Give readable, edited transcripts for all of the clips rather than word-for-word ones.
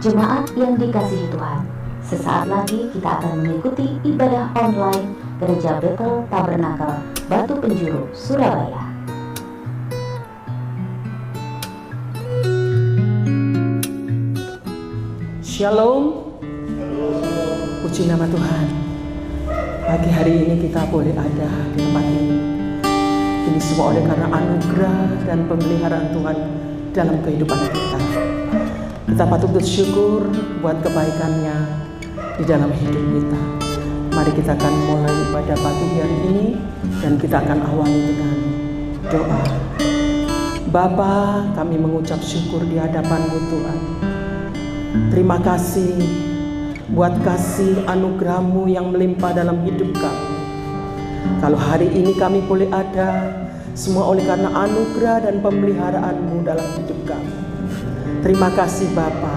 Jemaat yang dikasihi Tuhan, sesaat lagi kita akan mengikuti ibadah online Gereja Bethel Tabernakel Batu Penjuru, Surabaya. Shalom. Puji nama Tuhan. Pagi hari ini kita boleh ada di tempat ini. Ini semua oleh karena anugerah dan pemeliharaan Tuhan dalam kehidupan kita. Kita patut bersyukur buat kebaikannya di dalam hidup kita. Mari kita akan mulai pada pagi hari ini dan kita akan awali dengan doa. Bapa, kami mengucap syukur di hadapan-Mu Tuhan. Terima kasih buat kasih anugerah-Mu yang melimpah dalam hidup kami. Kalau hari ini kami boleh ada, semua oleh karena anugerah dan pemeliharaan-Mu dalam hidup kami. Terima kasih Bapa,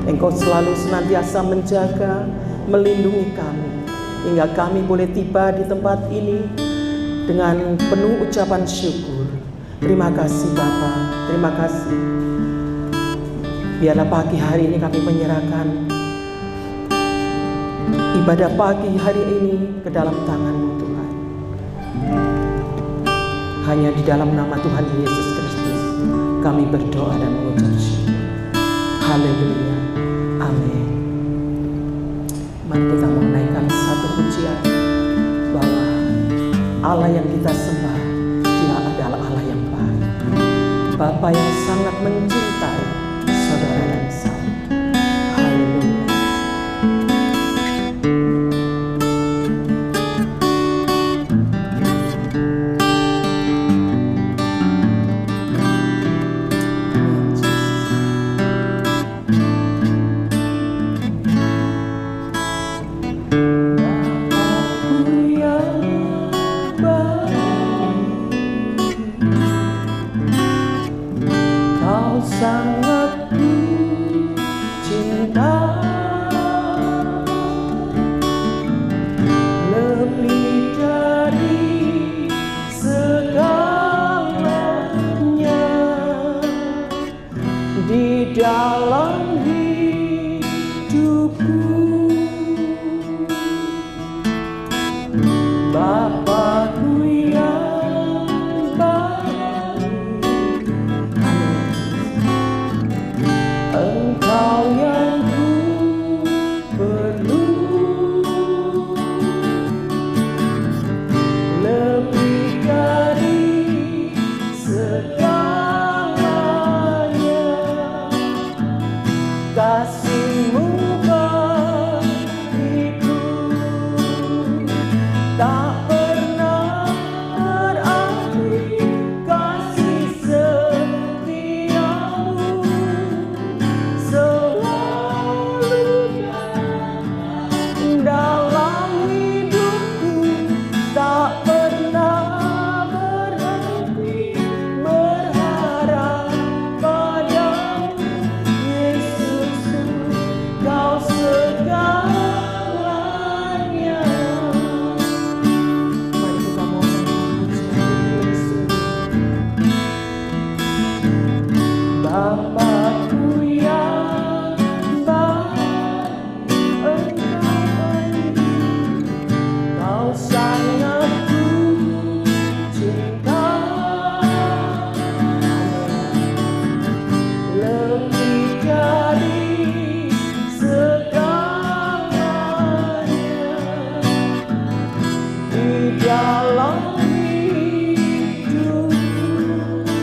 Engkau selalu senantiasa menjaga, melindungi kami, hingga kami boleh tiba di tempat ini dengan penuh ucapan syukur. Terima kasih Bapa, terima kasih. Biarlah pagi hari ini kami menyerahkan ibadah pagi hari ini ke dalam tangan-Mu Tuhan. Hanya di dalam nama Tuhan Yesus Kristus kami berdoa dan mengucap syukur. Haleluya, amin. Mari kita menaikkan satu pujian bahwa Allah yang kita sembah, Dia adalah Allah yang baik, Bapa yang sangat mencintai saudara dan saya. Haleluya.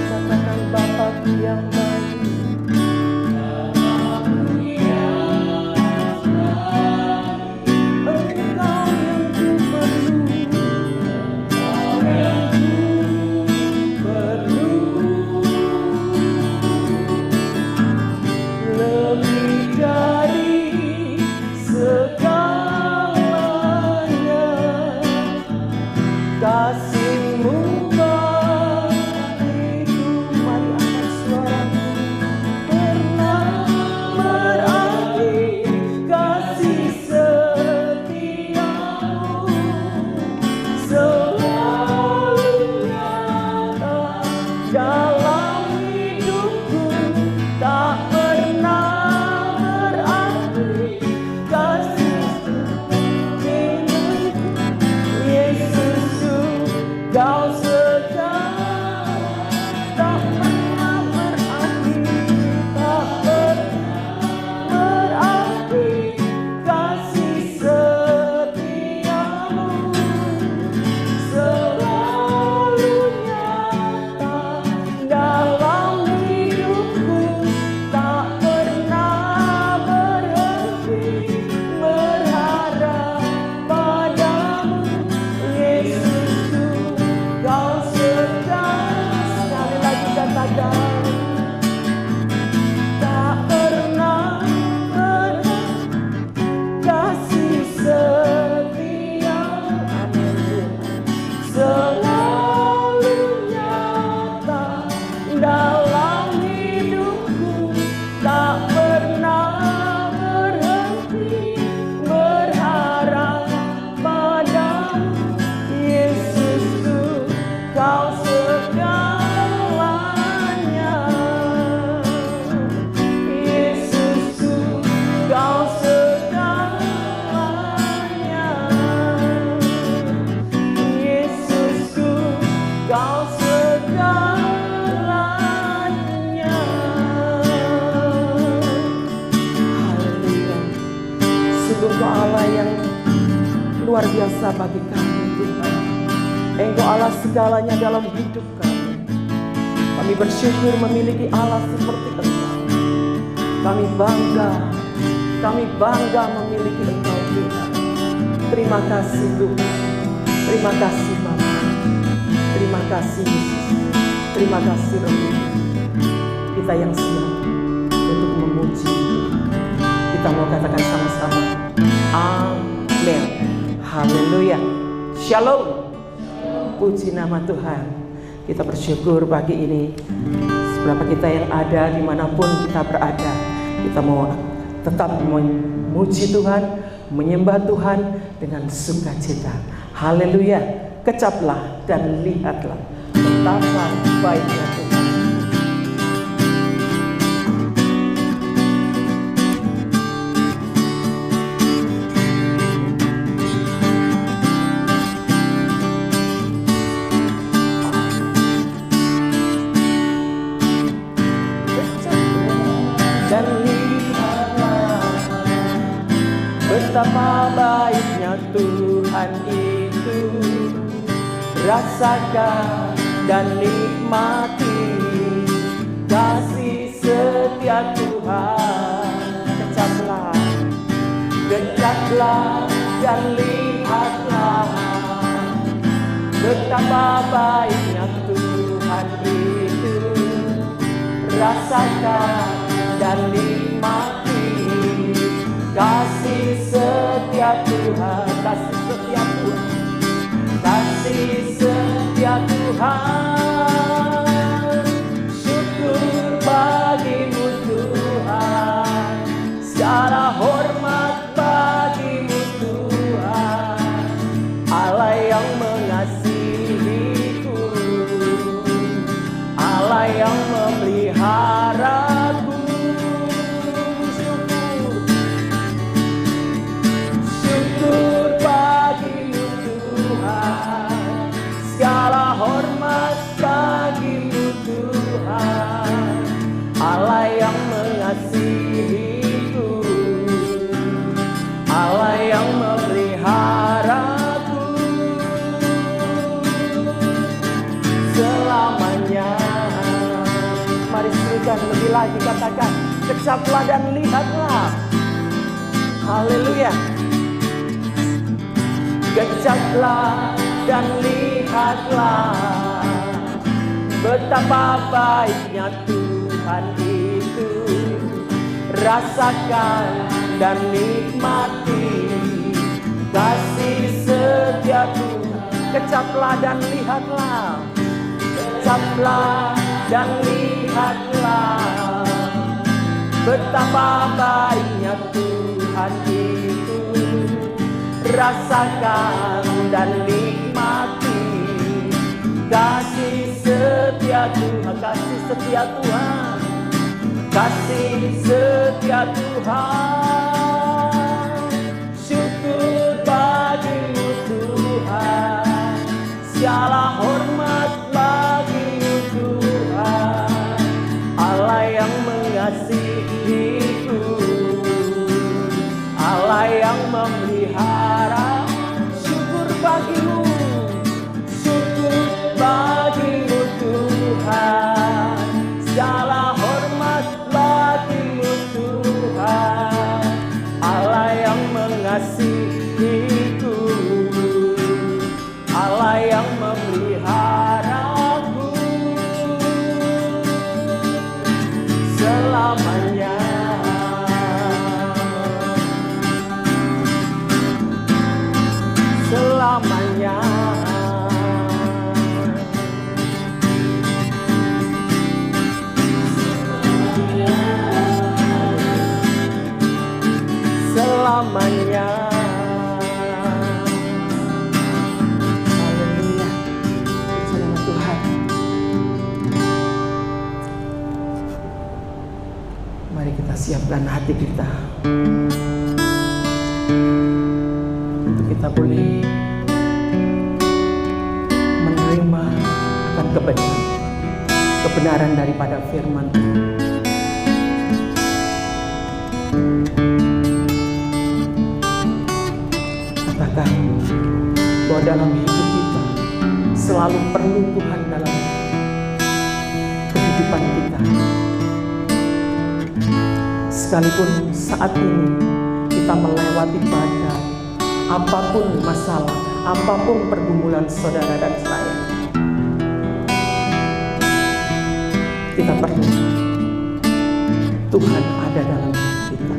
Katakan Bapa yang baik. biasa bagi kami Tuhan. Engkau Allah segalanya dalam hidup kami. Kami bersyukur memiliki Allah seperti Engkau. Kami bangga memiliki Engkau Tuhan. Terima kasih Tuhan. Terima kasih Bapa. Terima kasih Yesus. Terima kasih Roh Kudus. Kita yang siap untuk memuji Tuhan. Kita mau katakan sama-sama. Amin. Haleluya. Shalom. Puji nama Tuhan. Kita bersyukur pagi ini. Seberapa kita yang ada dimanapun kita berada, kita mau tetap memuji Tuhan, menyembah Tuhan dengan sukacita. Haleluya. Kecaplah dan lihatlah betapa baiknya Tuhan. Dan lihatlah betapa baiknya Tuhan itu. Rasakan dan nikmati kasih setia Tuhan. Kecaplah dan lihatlah betapa baiknya Tuhan itu. Rasakan dan nikmati kasih setia Tuhan. Kasih setia Tuhan. Kasih setia Tuhan. Syukur bagimu Tuhan. Segala hormat bagimu Tuhan. Allah yang mengasihiku, Allah yang memeliharaku. Syukur bagimu Tuhan. Segala hormat bagimu Tuhan. Allah yang mengasihiku, Allah yang memeliharaku selamanya. Mari serukan lebih lagi, katakan kecaplah dan lihatlah. Haleluya. Kecaplah dan lihatlah betapa baiknya Tuhan itu. Rasakan dan nikmati kasih setia Tuhan. Kecaplah dan lihatlah. Kecaplah dan lihatlah betapa baiknya Tuhan itu. Rasakan dan nikmati kasih setia Tuhan. Kasih setia Tuhan. Kasih setia Tuhan. Syukur bagimu Tuhan. Segala hormat bagimu Tuhan. Allah yang mengasihiku, Allah yang memelihara. Syukur bagimu, syukur bagimu Tuhan. Segala hormat bagimu Tuhan. Allah yang mengasihiku, Allah yang memeliharaku selamanya. Selamanya. Selamanya. Haleluya. Puji nama Tuhan. Mari kita siapkan hati kita untuk kita boleh menerima akan kebenaran daripada firman Tuhan. Katakan, bahwa dalam hidup kita selalu perlu Tuhan dalam kehidupan kita. Sekalipun saat ini kita melewati badai, apapun masalah, apapun pergumulan saudara dan saya, kita perlu Tuhan ada dalam hidup kita.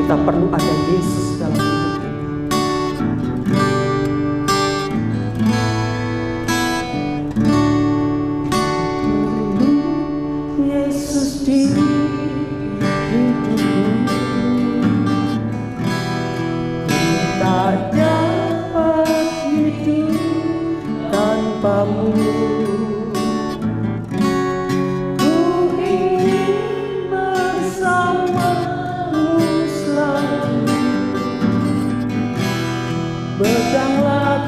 Kita perlu ada Yesus dalam hidup kita. Yesus di hidupku, tak dapat hidup tanpamu. Ku ingin bersamamu selalu. Pedanglah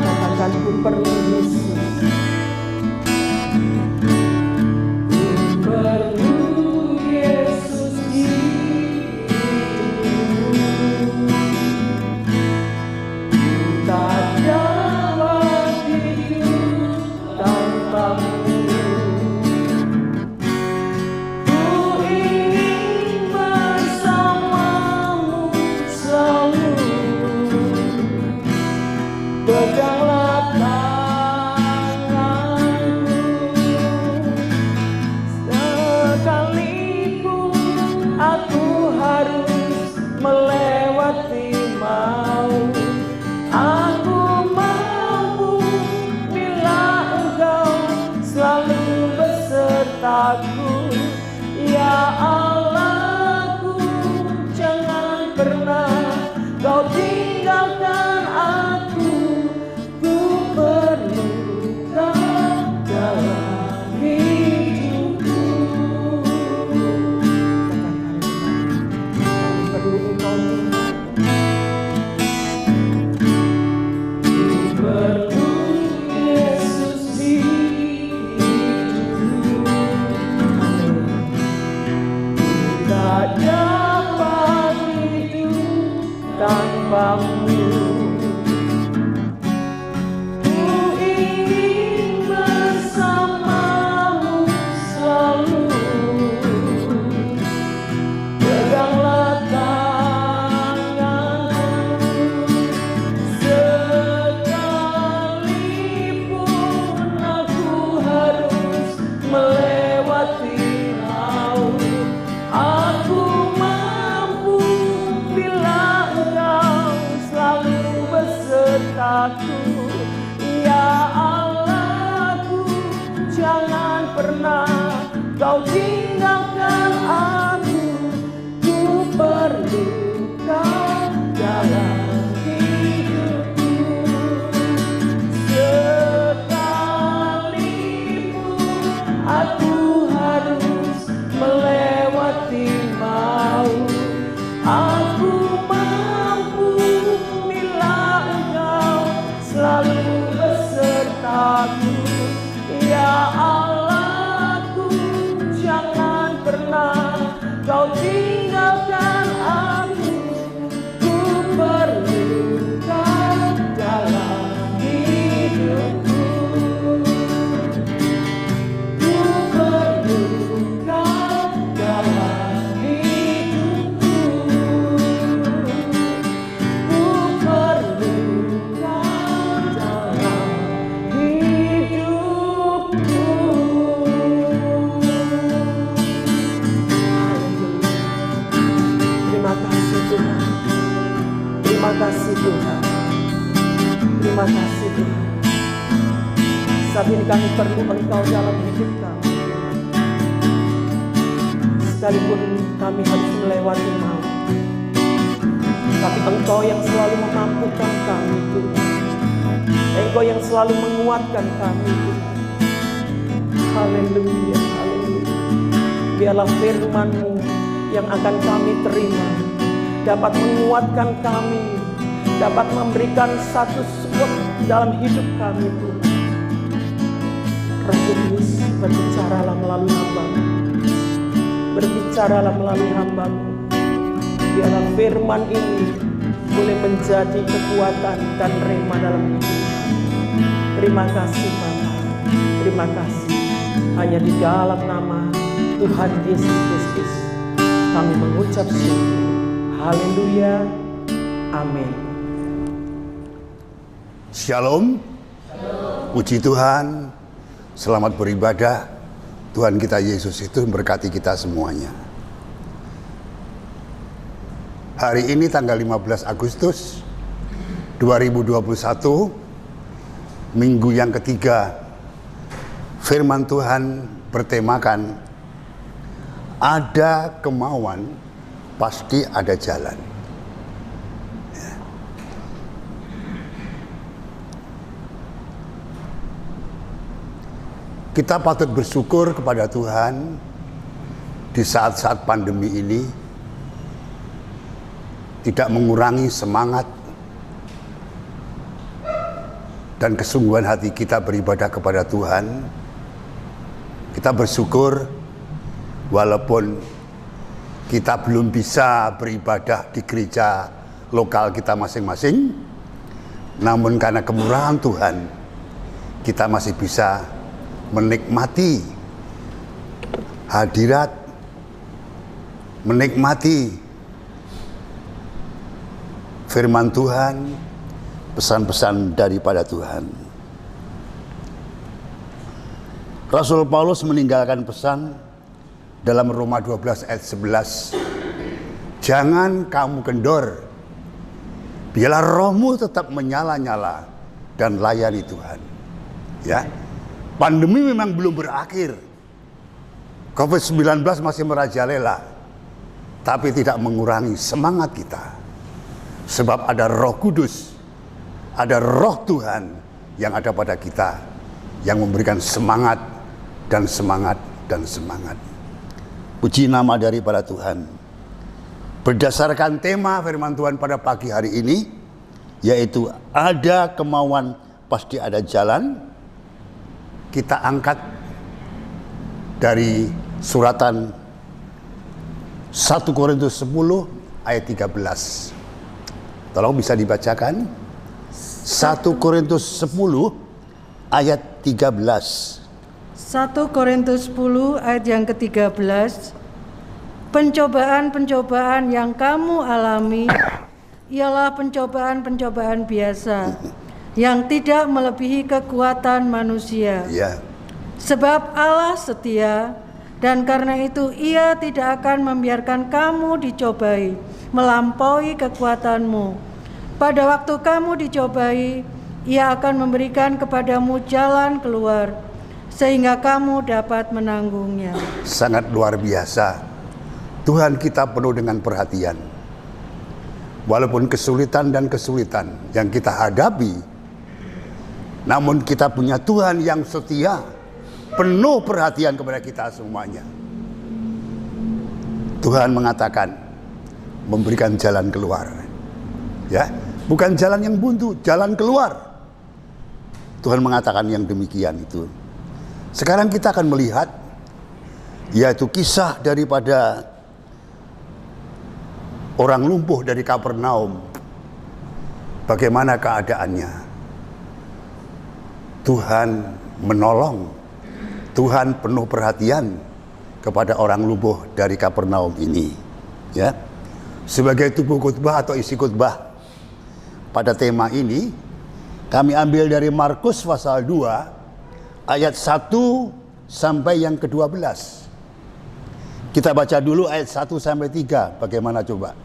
katakan ku perlu Yesus. Peganglah tanganku, sekalipun aku harus melewati maut, aku mampu bila Engkau selalu besertaku. Ya Allahku, jangan pernah Kau tinggalkan aku. Tanpamu, ku ingin bersamamu selalu. Peganglah tanganku, sekalipun aku harus melewati maut, aku mampu bila besertaku. Ya Allahku, jangan pernah Kau tinggalkan aku. Ku perlu Kau dalam hidupku. Sekalipun aku harus melewati maut, aku selalu besertaku. Ya Allahku, jangan pernah Kau tinggalkan aku. Ku perlu Kau dalam hidupku. Ku perlu Kau dalam hidupku. Ku perlu Terima kasih Tuhan. Terima kasih Tuhan. Saat ini kami perlu Engkau dalam hidup kami. Sekalipun kami harus melewati maut, tapi Engkau yang selalu memampukan kami Tuhan. Engkau yang selalu menguatkan kami Tuhan. Haleluya, haleluya. Biarlah firman-Mu yang akan kami terima dapat menguatkan kami, dapat memberikan satu support dalam hidup kami Tuhan. Roh Kudus, berbicaralah melalui hamba-Mu, berbicaralah melalui hamba-Mu. Biarlah firman ini boleh menjadi kekuatan dan rema dalam hidup kami. Terima kasih Bapa, terima kasih. Hanya di dalam nama Tuhan Yesus Kristus kami mengucap syukur. Haleluya, amin. Shalom. Puji Tuhan, selamat beribadah. Tuhan kita Yesus itu memberkati kita semuanya. Hari ini tanggal 15 Agustus 2021, minggu yang ketiga, firman Tuhan bertemakan ada kemauan, pasti ada jalan. Kita patut bersyukur kepada Tuhan di saat-saat pandemi ini, tidak mengurangi semangat dan kesungguhan hati kita beribadah kepada Tuhan. Kita bersyukur walaupun kita belum bisa beribadah di gereja lokal kita masing-masing, namun karena kemurahan Tuhan, kita masih bisa menikmati hadirat, menikmati firman Tuhan, pesan-pesan daripada Tuhan. Rasul Paulus meninggalkan pesan dalam Roma 12 ayat 11. Jangan kamu kendor, biarlah rohmu tetap menyala-nyala dan layani Tuhan. Ya. Pandemi memang belum berakhir. COVID-19 masih merajalela, tapi tidak mengurangi semangat kita. Sebab ada Roh Kudus, ada Roh Tuhan yang ada pada kita, yang memberikan semangat dan semangat dan semangat. Puji nama daripada Tuhan. Berdasarkan tema firman Tuhan pada pagi hari ini, yaitu ada kemauan pasti ada jalan, kita angkat dari suratan 1 Korintus 10 ayat 13. Tolong bisa dibacakan. 1 Korintus 10 ayat 13. 1 Korintus 10 ayat yang ke-13. Pencobaan-pencobaan yang kamu alami ialah pencobaan-pencobaan biasa yang tidak melebihi kekuatan manusia. Ya. Sebab Allah setia, dan karena itu Ia tidak akan membiarkan kamu dicobai melampaui kekuatanmu. Pada waktu kamu dicobai, Ia akan memberikan kepadamu jalan keluar, sehingga kamu dapat menanggungnya. Sangat luar biasa. Tuhan kita penuh dengan perhatian. Walaupun kesulitan dan kesulitan yang kita hadapi, namun kita punya Tuhan yang setia, penuh perhatian kepada kita semuanya. Tuhan mengatakan, memberikan jalan keluar. Ya, bukan jalan yang buntu, jalan keluar. Tuhan mengatakan yang demikian itu. Sekarang kita akan melihat, yaitu kisah daripada orang lumpuh dari Kapernaum. Bagaimana keadaannya? Tuhan menolong, Tuhan penuh perhatian kepada orang lumpuh dari Kapernaum ini. Ya, sebagai tubuh khotbah atau isi khotbah pada tema ini, kami ambil dari Markus pasal 2 ayat 1 sampai yang ke-12. Kita baca dulu ayat 1 sampai 3. Bagaimana coba?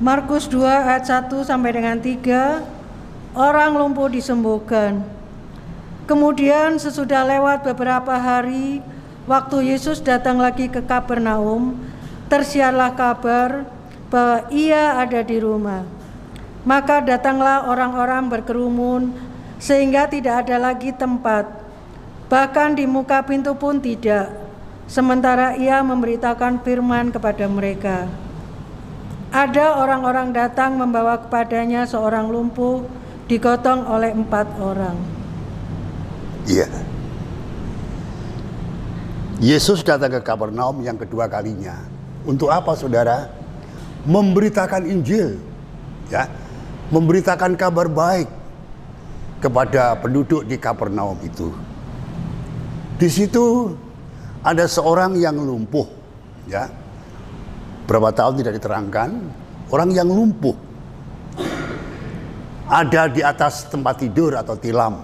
Markus 2 ayat 1 sampai dengan 3. Orang lumpuh disembuhkan. Kemudian sesudah lewat beberapa hari, waktu Yesus datang lagi ke Kapernaum, tersiarlah kabar bahwa Ia ada di rumah. Maka datanglah orang-orang berkerumun, sehingga tidak ada lagi tempat. Bahkan di muka pintu pun tidak, sementara Ia memberitakan firman kepada mereka. Ada orang-orang datang membawa kepadanya seorang lumpuh, digotong oleh 4 orang. Iya. Yesus datang ke Kapernaum yang kedua kalinya. Untuk apa, saudara? Memberitakan Injil. ya, memberitakan kabar baik kepada penduduk di Kapernaum itu. Di situ ada seorang yang lumpuh, ya. Berapa tahun tidak diterangkan, orang yang lumpuh ada di atas tempat tidur atau tilam.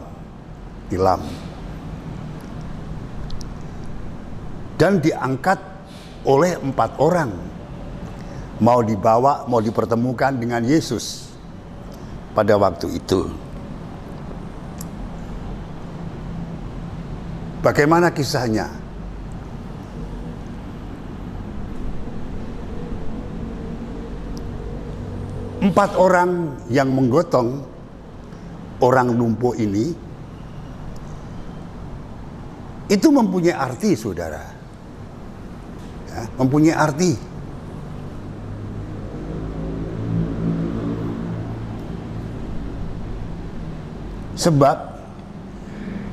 Dan diangkat oleh 4 orang, mau dibawa, mau dipertemukan dengan Yesus pada waktu itu. Bagaimana kisahnya? Empat orang yang menggotong orang lumpuh ini itu mempunyai arti, saudara. Ya, mempunyai arti. Sebab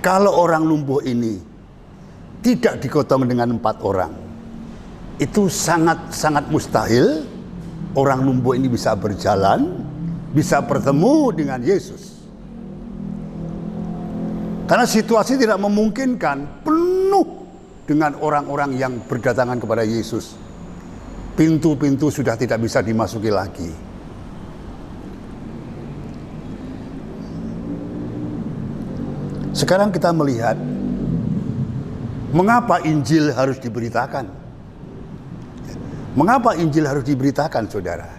kalau orang lumpuh ini tidak digotong dengan 4 orang, itu sangat mustahil orang lumpuh ini bisa berjalan, bisa bertemu dengan Yesus. Karena situasi tidak memungkinkan, penuh dengan orang-orang yang berdatangan kepada Yesus. Pintu-pintu sudah tidak bisa dimasuki lagi. Sekarang kita melihat mengapa Injil harus diberitakan. Mengapa Injil harus diberitakan, saudara?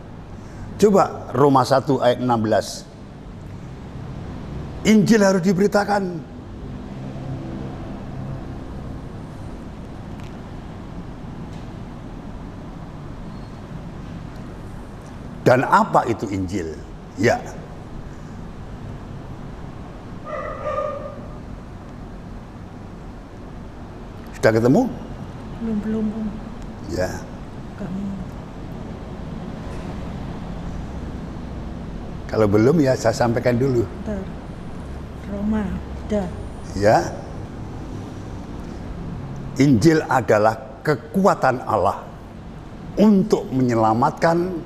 Coba Roma 1 ayat 16. Injil harus diberitakan. Dan apa itu Injil? Ya. Sudah ketemu? Belum. Ya. Kalau belum ya saya sampaikan dulu. Bentar. Roma, dah. Ya. Injil adalah kekuatan Allah untuk menyelamatkan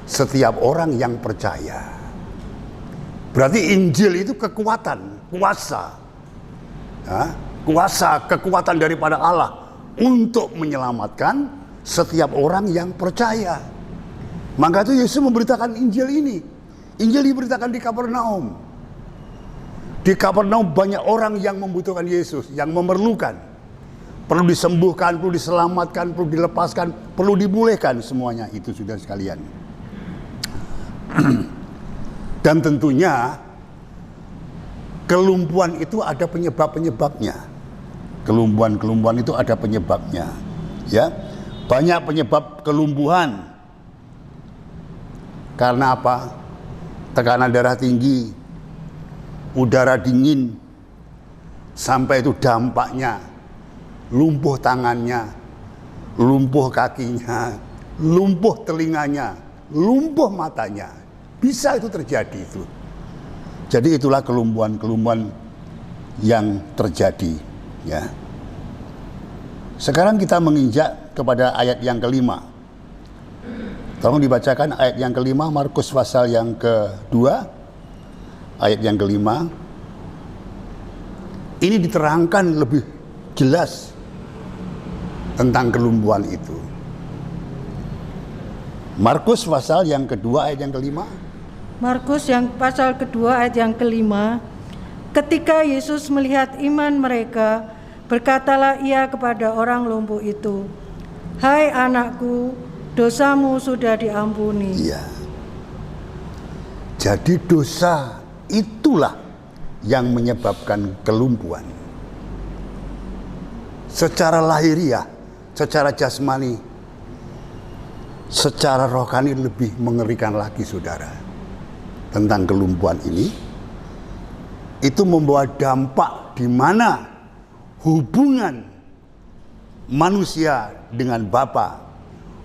setiap orang yang percaya. Berarti Injil itu kekuatan, kuasa. Ya, kuasa, kekuatan daripada Allah untuk menyelamatkan setiap orang yang percaya. Maka itu Yesus memberitakan Injil ini. Injil diberitakan di Kapernaum. Di Kapernaum banyak orang yang membutuhkan Yesus, yang memerlukan. Perlu disembuhkan, perlu diselamatkan, perlu dilepaskan, perlu dimulihkan, semuanya itu sudah sekalian. Dan tentunya kelumpuhan itu ada penyebab-penyebabnya. Kelumpuhan itu ada penyebabnya. Ya, banyak penyebab kelumpuhan. Karena apa? Tekanan darah tinggi, udara dingin, sampai itu dampaknya lumpuh tangannya, lumpuh kakinya, lumpuh telinganya, lumpuh matanya. Bisa itu terjadi itu. Jadi itulah kelumpuhan yang terjadi, ya. Sekarang kita menginjak kepada ayat yang kelima. Tolong dibacakan ayat yang kelima, Markus pasal yang kedua, ayat yang kelima. Ini diterangkan lebih jelas tentang kelumpuhan itu. Markus pasal yang kedua ayat yang kelima. Markus yang pasal kedua ayat yang kelima. Ketika Yesus melihat iman mereka, berkatalah ia kepada orang lumpuh itu, "Hai anakku, dosamu sudah diampuni." Iya. Jadi dosa itulah yang menyebabkan kelumpuhan. Secara lahiriah, secara jasmani, secara rohani lebih mengerikan lagi, saudara. Tentang kelumpuhan ini, itu membawa dampak di mana hubungan manusia dengan Bapa,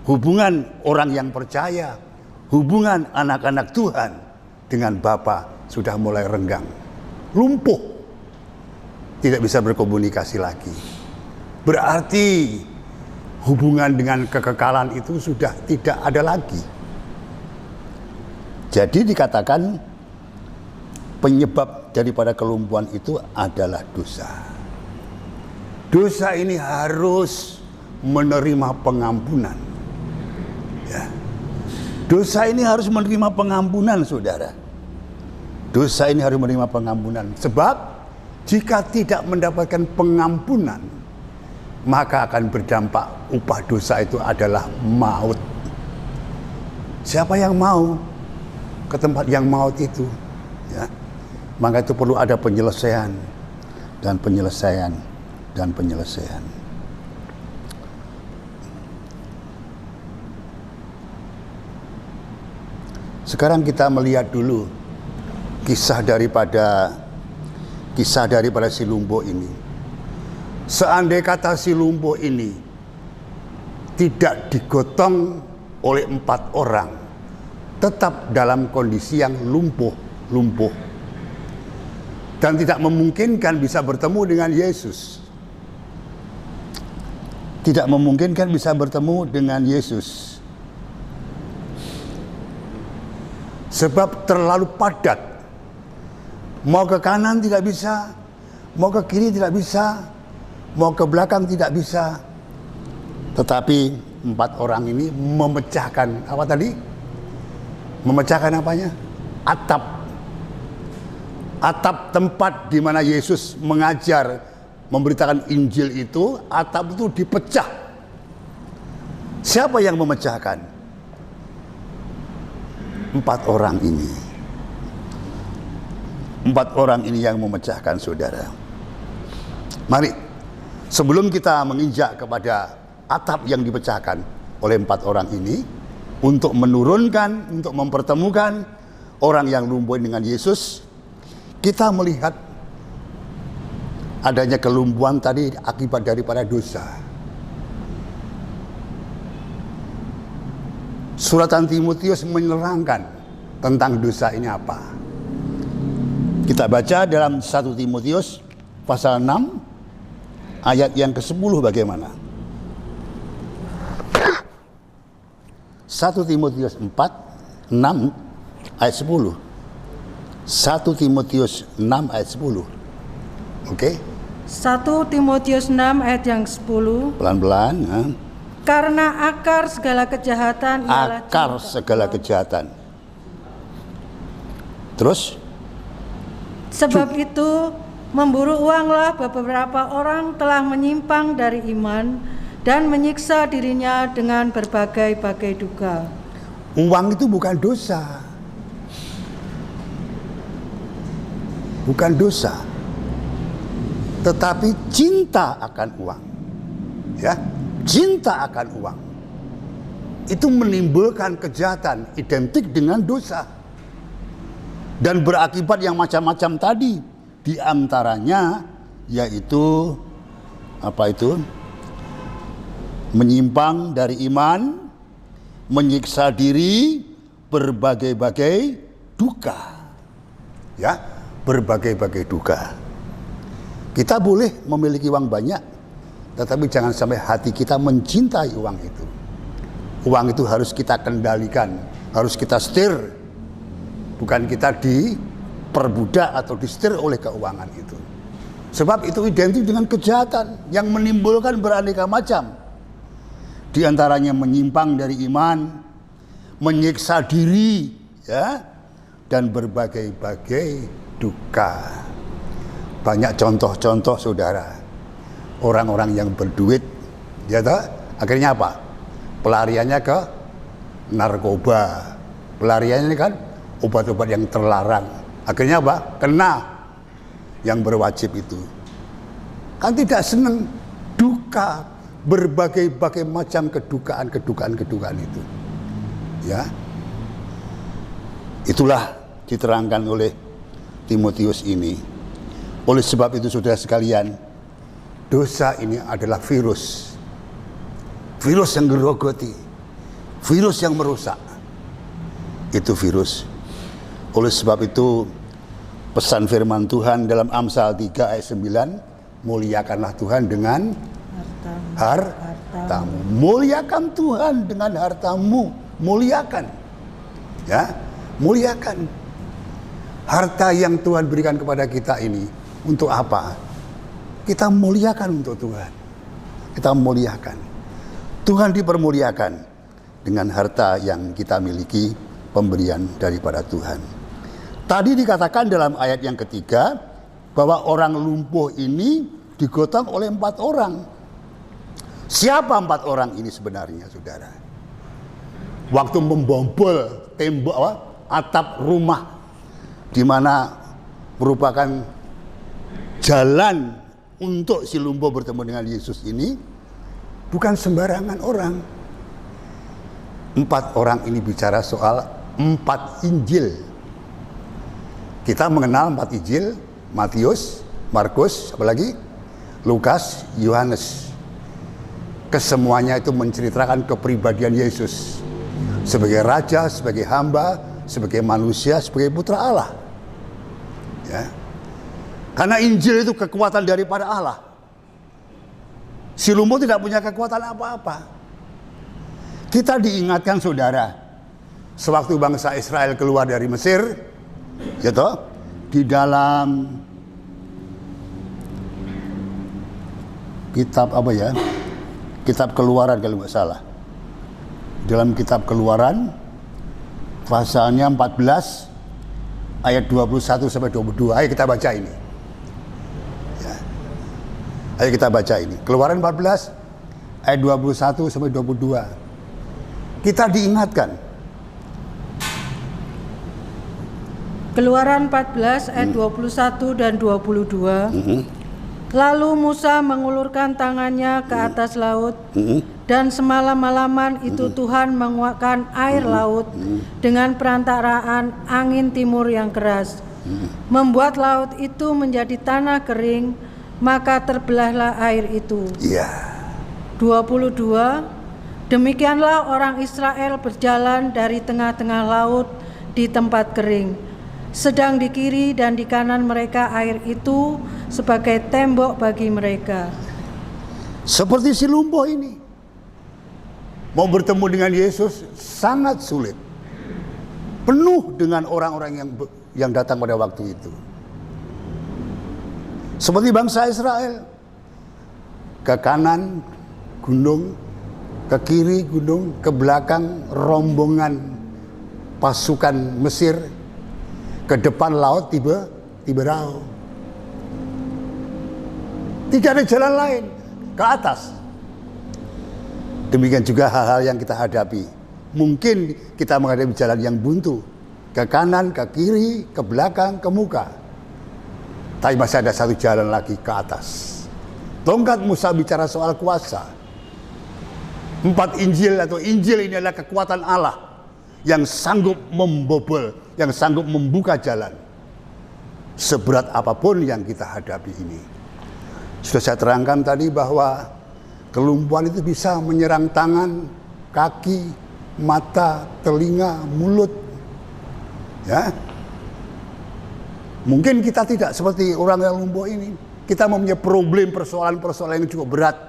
hubungan orang yang percaya, hubungan anak-anak Tuhan dengan Bapa sudah mulai renggang, lumpuh, tidak bisa berkomunikasi lagi. Berarti hubungan dengan kekekalan itu sudah tidak ada lagi. Jadi dikatakan penyebab daripada kelumpuhan itu adalah dosa. Dosa ini harus menerima pengampunan. Ya. Dosa ini harus menerima pengampunan, saudara. Dosa ini harus menerima pengampunan. Sebab jika tidak mendapatkan pengampunan, maka akan berdampak upah dosa itu adalah maut. Siapa yang mau ke tempat yang maut itu? Ya. Maka itu perlu ada penyelesaian dan penyelesaian dan penyelesaian. Sekarang kita melihat dulu kisah daripada si lumpuh ini. Seandai kata si lumpuh ini tidak digotong oleh 4 orang, tetap dalam kondisi yang lumpuh dan tidak memungkinkan bisa bertemu dengan Yesus. Tidak memungkinkan bisa bertemu dengan Yesus. Sebab terlalu padat. Mau ke kanan tidak bisa, mau ke kiri tidak bisa, mau ke belakang tidak bisa. Tetapi 4 orang ini memecahkan apa tadi? Memecahkan apanya? Atap tempat di mana Yesus mengajar, memberitakan Injil itu, atap itu dipecah. Siapa yang memecahkan? 4 orang ini. 4 orang ini yang memecahkan, saudara. Mari, sebelum kita menginjak kepada atap yang dipecahkan oleh 4 orang ini, untuk menurunkan, untuk mempertemukan orang yang lumpuh dengan Yesus, kita melihat adanya kelumpuhan tadi akibat daripada dosa. Suratan Timotius menerangkan tentang dosa ini apa. Kita baca dalam 1 Timotius pasal 6 ayat yang ke-10 bagaimana? 1 Timotius 4, 6 ayat 10. 1 Timotius 6 ayat 10. Oke? 1 Timotius 6 ayat yang 10. Pelan-pelan. Ya. Karena akar segala kejahatan ialah Akar cinta. segala kejahatan. Terus? Sebab itu memburu uanglah beberapa orang telah menyimpang dari iman dan menyiksa dirinya dengan berbagai-bagai duka. Uang itu bukan dosa. Bukan dosa. Tetapi cinta akan uang. Ya, cinta akan uang. Itu menimbulkan kejahatan identik dengan dosa. Dan berakibat yang macam-macam tadi. Di antaranya yaitu apa itu? Menyimpang dari iman, menyiksa diri, berbagai-bagai duka. Ya, berbagai-bagai duka. Kita boleh memiliki uang banyak, tetapi jangan sampai hati kita mencintai uang itu. Uang itu harus kita kendalikan, harus kita setir. Bukan kita diperbudak atau disetir oleh keuangan itu. Sebab itu identik dengan kejahatan yang menimbulkan beraneka macam. Di antaranya menyimpang dari iman, menyiksa diri, ya, dan berbagai-bagai duka. Banyak contoh-contoh, saudara. Orang-orang yang berduit, ya toh, akhirnya apa? Pelariannya ke narkoba. Pelariannya kan obat-obat yang terlarang. Akhirnya apa? Kena yang berwajib itu. Kan tidak senang, duka, berbagai-bagai macam kedukaan itu. Ya. Itulah diterangkan oleh Timotius ini. Oleh sebab itu, saudara sekalian, dosa ini adalah virus. Virus yang gerogoti. Virus yang merusak. Itu virus. Oleh sebab itu, pesan firman Tuhan dalam Amsal 3 ayat 9, muliakanlah Tuhan dengan hartamu. Muliakan Tuhan dengan hartamu. Muliakan. Ya. Muliakan. Harta yang Tuhan berikan kepada kita ini untuk apa? Kita muliakan untuk Tuhan. Kita muliakan. Tuhan dipermuliakan dengan harta yang kita miliki, pemberian daripada Tuhan. Tadi dikatakan dalam ayat yang ketiga bahwa orang lumpuh ini digotong oleh 4 orang. Siapa 4 orang ini sebenarnya, saudara? Waktu membobol tembok atap rumah, di mana merupakan jalan untuk si lumpuh bertemu dengan Yesus ini, bukan sembarangan orang. 4 orang ini bicara soal 4 Injil. Kita mengenal 4 Injil, Matius, Markus, apalagi Lukas, Yohanes. Kesemuanya itu menceritakan kepribadian Yesus sebagai raja, sebagai hamba, sebagai manusia, sebagai putra Allah. Ya. Karena Injil itu kekuatan daripada Allah. Si lumpuh tidak punya kekuatan apa-apa. Kita diingatkan, saudara, sewaktu bangsa Israel keluar dari Mesir, gitu, di dalam kitab apa ya? Kitab Keluaran kalau nggak salah. Dalam kitab Keluaran pasalnya 14 ayat 21 sampai 22. Ayo kita baca ini. Ya. Ayo kita baca ini. Keluaran 14 ayat 21 sampai 22. Kita diingatkan. Keluaran 14 ayat 21 dan 22. Lalu Musa mengulurkan tangannya ke atas laut, dan semalam-malaman itu Tuhan menguakkan air laut dengan perantaraan angin timur yang keras, membuat laut itu menjadi tanah kering, maka terbelahlah air itu. 22. Demikianlah orang Israel berjalan dari tengah-tengah laut di tempat kering. Sedang di kiri dan di kanan mereka air itu sebagai tembok bagi mereka. Seperti si lumpuh ini, mau bertemu dengan Yesus sangat sulit. Penuh dengan orang-orang yang datang pada waktu itu. Seperti bangsa Israel, ke kanan gunung, ke kiri gunung, ke belakang rombongan pasukan Mesir, ke depan laut Tiberau. Tidak ada jalan lain, ke atas. Demikian juga hal-hal yang kita hadapi. Mungkin kita menghadapi jalan yang buntu, ke kanan, ke kiri, ke belakang, ke muka. Tapi masih ada satu jalan lagi, ke atas. Tongkat Musa bicara soal kuasa. 4 Injil atau Injil ini adalah kekuatan Allah yang sanggup membobol, yang sanggup membuka jalan seberat apapun yang kita hadapi ini. Sudah saya terangkan tadi bahwa kelumpuhan itu bisa menyerang tangan, kaki, mata, telinga, mulut. Ya. Mungkin kita tidak seperti orang yang lumpuh ini. Kita mempunyai problem, persoalan-persoalan yang cukup berat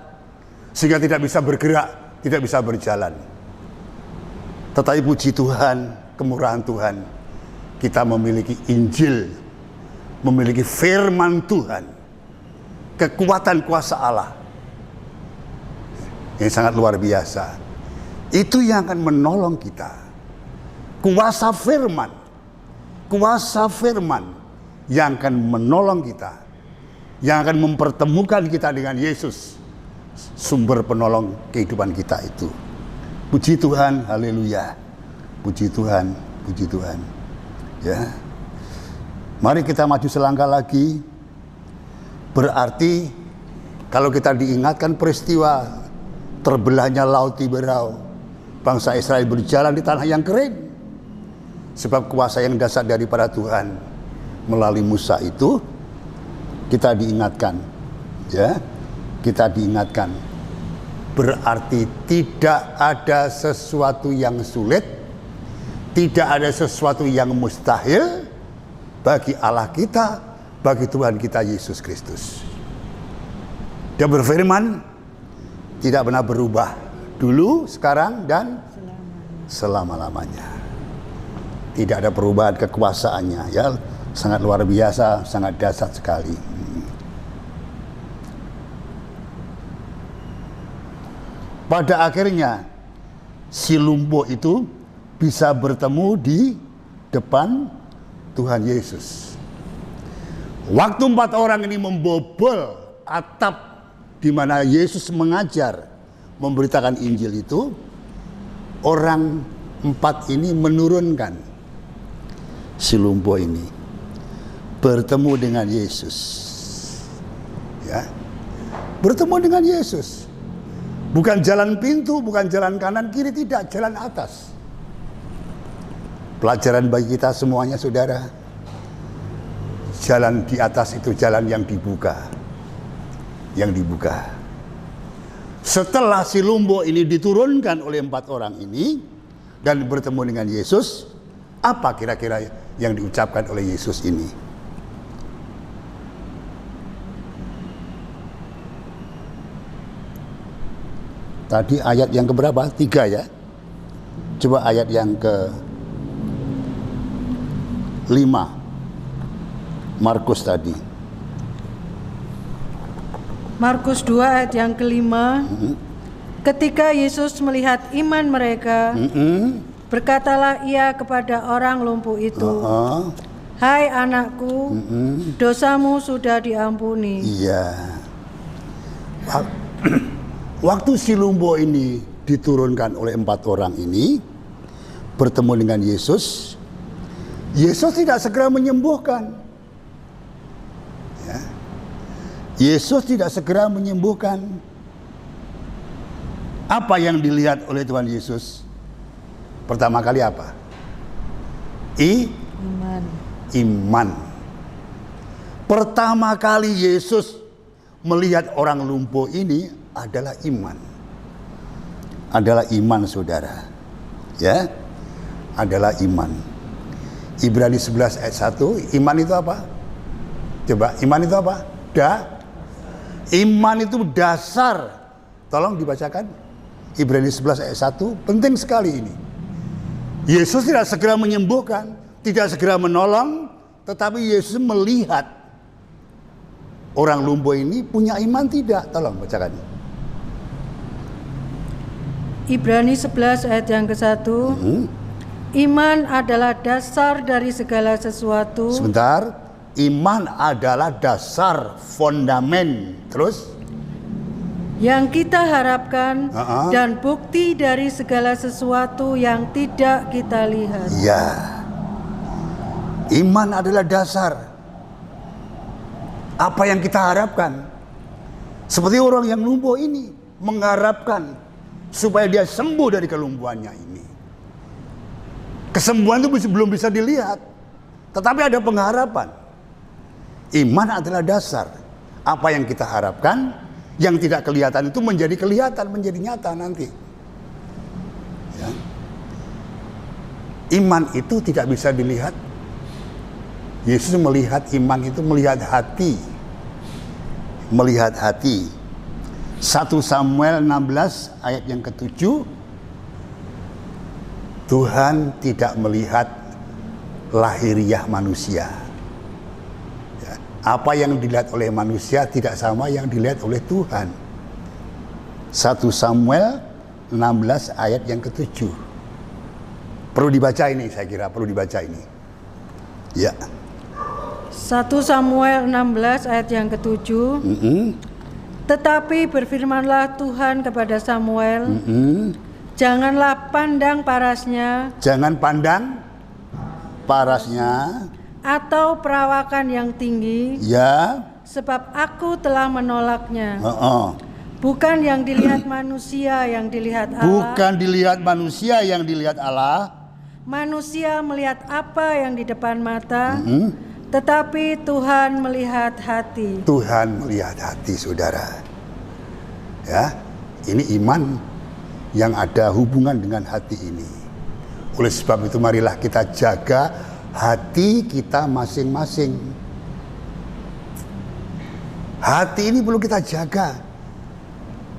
sehingga tidak bisa bergerak, tidak bisa berjalan. Tetapi puji Tuhan, kemurahan Tuhan, kita memiliki Injil, memiliki firman Tuhan, kekuatan kuasa Allah yang sangat luar biasa. Itu yang akan menolong kita. Kuasa firman yang akan menolong kita, yang akan mempertemukan kita dengan Yesus, sumber penolong kehidupan kita itu. Puji Tuhan, haleluya. Puji Tuhan, puji Tuhan. Ya. Mari kita maju selangkah lagi. Berarti kalau kita diingatkan peristiwa terbelahnya laut Tiberau, bangsa Israel berjalan di tanah yang kering. Sebab kuasa yang dasar daripada Tuhan melalui Musa itu, kita diingatkan. Ya. Kita diingatkan. Berarti tidak ada sesuatu yang sulit, tidak ada sesuatu yang mustahil bagi Allah kita, bagi Tuhan kita Yesus Kristus. Dia berfirman, tidak pernah berubah, dulu, sekarang, dan selama-lamanya. Tidak ada perubahan kekuasaannya, ya, sangat luar biasa, sangat dahsyat sekali. Pada akhirnya si lumpuh itu bisa bertemu di depan Tuhan Yesus. Waktu 4 orang ini membobol atap di mana Yesus mengajar, memberitakan Injil itu, orang 4 ini menurunkan si lumpuh ini bertemu dengan Yesus, ya, bertemu dengan Yesus, bukan jalan pintu, bukan jalan kanan kiri, tidak, jalan atas. Pelajaran bagi kita semuanya, saudara, jalan di atas itu jalan yang dibuka, yang dibuka. Setelah si lumpuh ini diturunkan oleh 4 orang ini dan bertemu dengan Yesus, apa kira-kira yang diucapkan oleh Yesus ini? Tadi ayat yang keberapa? 3 ya. Coba ayat yang ke-5. Markus tadi. Markus 2 ayat yang ke-5. Ketika Yesus melihat iman mereka, berkatalah ia kepada orang lumpuh itu, "Hai anakku, dosamu sudah diampuni." Iya. Waktu si lumpuh ini diturunkan oleh 4 orang ini, bertemu dengan Yesus, Yesus tidak segera menyembuhkan. Ya. Yesus tidak segera menyembuhkan. Apa yang dilihat oleh Tuhan Yesus? Pertama kali apa? Iman. Pertama kali Yesus melihat orang lumpuh ini adalah iman. Adalah iman, saudara. Ya. Adalah iman. Ibrani 11 ayat 1, iman itu apa? Coba, iman itu apa? Iman itu dasar. Tolong dibacakan. Ibrani 11 ayat 1, penting sekali ini. Yesus tidak segera menyembuhkan, tidak segera menolong, tetapi Yesus melihat orang lumpuh ini punya iman tidak. Tolong bacakan. Ibrani 11 ayat yang ke-1. Iman adalah dasar dari segala sesuatu. Sebentar. Iman adalah dasar, fondamen. Terus? Yang kita harapkan dan bukti dari segala sesuatu yang tidak kita lihat. Ya. Iman adalah dasar. Apa yang kita harapkan? Seperti orang yang lumpuh ini mengharapkan supaya dia sembuh dari kelumpuhannya ini. Kesembuhan itu belum bisa dilihat, tetapi ada pengharapan. Iman adalah dasar. Apa yang kita harapkan, yang tidak kelihatan itu menjadi kelihatan, menjadi nyata nanti. Ya. Iman itu tidak bisa dilihat. Yesus melihat iman itu melihat hati. Melihat hati. 1 Samuel 16 ayat yang ke-7, Tuhan tidak melihat lahiriah manusia. Ya, apa yang dilihat oleh manusia tidak sama yang dilihat oleh Tuhan. 1 Samuel 16 ayat yang ke-7. Perlu dibaca ini, saya kira perlu dibaca ini. Ya. 1 Samuel 16 ayat yang ke-7. Tetapi berfirmanlah Tuhan kepada Samuel, janganlah pandang parasnya. Jangan pandang parasnya. Atau perawakan yang tinggi. Ya. Sebab aku telah menolaknya. Bukan yang dilihat manusia yang dilihat Allah. Bukan dilihat manusia yang dilihat Allah. Manusia melihat apa yang di depan mata. Tetapi Tuhan melihat hati. Tuhan melihat hati, saudara. Ya, ini iman yang ada hubungan dengan hati ini. Oleh sebab itu marilah kita jaga hati kita masing-masing. Hati ini perlu kita jaga.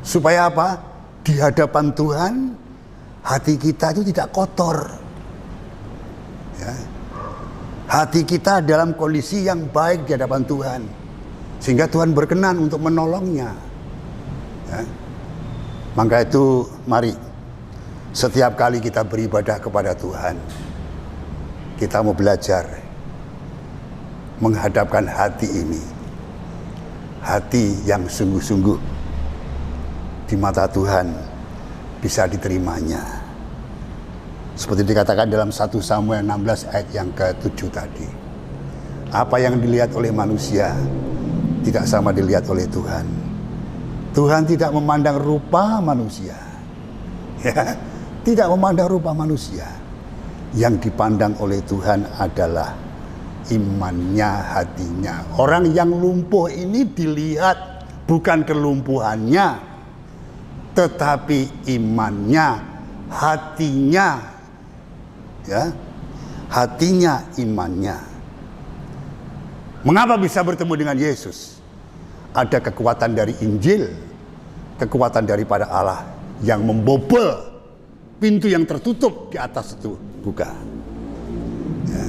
Supaya apa? Di hadapan Tuhan, hati kita itu tidak kotor. Ya. Hati kita dalam kondisi yang baik di hadapan Tuhan, sehingga Tuhan berkenan untuk menolongnya. Ya. Maka itu mari setiap kali kita beribadah kepada Tuhan, kita mau belajar menghadapkan hati ini, hati yang sungguh-sungguh di mata Tuhan bisa diterimanya. Seperti dikatakan dalam 1 Samuel 16 ayat yang ke-7 tadi. Apa yang dilihat oleh manusia tidak sama dilihat oleh Tuhan. Tuhan tidak memandang rupa manusia. Ya, tidak memandang rupa manusia. Yang dipandang oleh Tuhan adalah imannya, hatinya. Orang yang lumpuh ini dilihat bukan kelumpuhannya, tetapi imannya, hatinya. Ya, hatinya, imannya. Mengapa bisa bertemu dengan Yesus? Ada kekuatan dari Injil, kekuatan daripada Allah yang membobol pintu yang tertutup di atas itu buka. Ya.